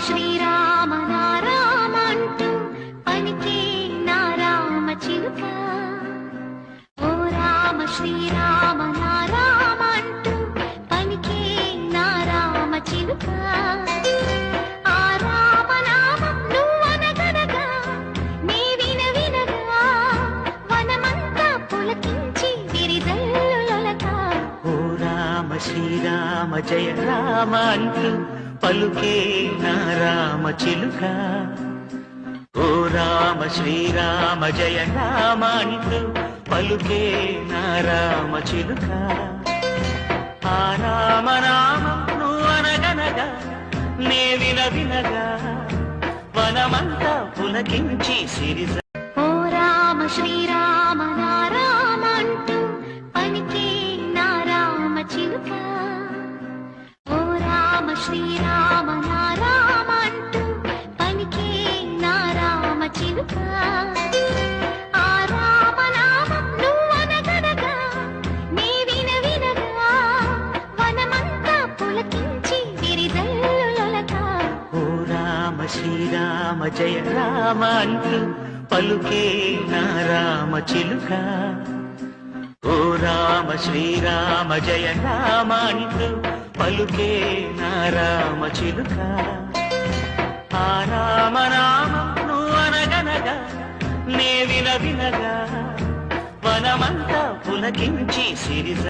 శ్రీరామ నారామంటూ పలికే నారామ చిలుక. ఓ రామ శ్రీరామ నారామంటూ పలికే నారామ చిలుక. ఆ రామనామం నువ్వనగనగా నీ వినగా వనమంతా పులకించి గిరిజల్లులొలక. ఓ రామ శ్రీరామ జయ రామ అంటూ పలుకే నారామ చిలుక. ఓ రామ శ్రీరామ జయ రామ అంటూ పలుకే నారామ చిలుక. ఆ రామనామం నువ్వనగనగా నే వినగా వనమంతా పులకించి సిరిజ. ఓ రామ శ్రీరామ నారామంటూ పలికే నారామ చిలుక. ఓ రామ శ్రీరామ నారామంటూ పలికే నారామ చిలుక. ఆ రామనామం నువ్వనగనగా నీ వినగా వనమంతా పులకించి గిరిజల్లులొలక. ఓ రామ శ్రీరామ జయ రామ అంటూ పలుకే నారామ చిలుక. ఓ రామ శ్రీరామ జయ రామ అంటూ పలుకే నారామ చిలుక. ఆ రామనామం నువ్వనగనగా నే వినగా వనమంతా పులకించి సిరిజ.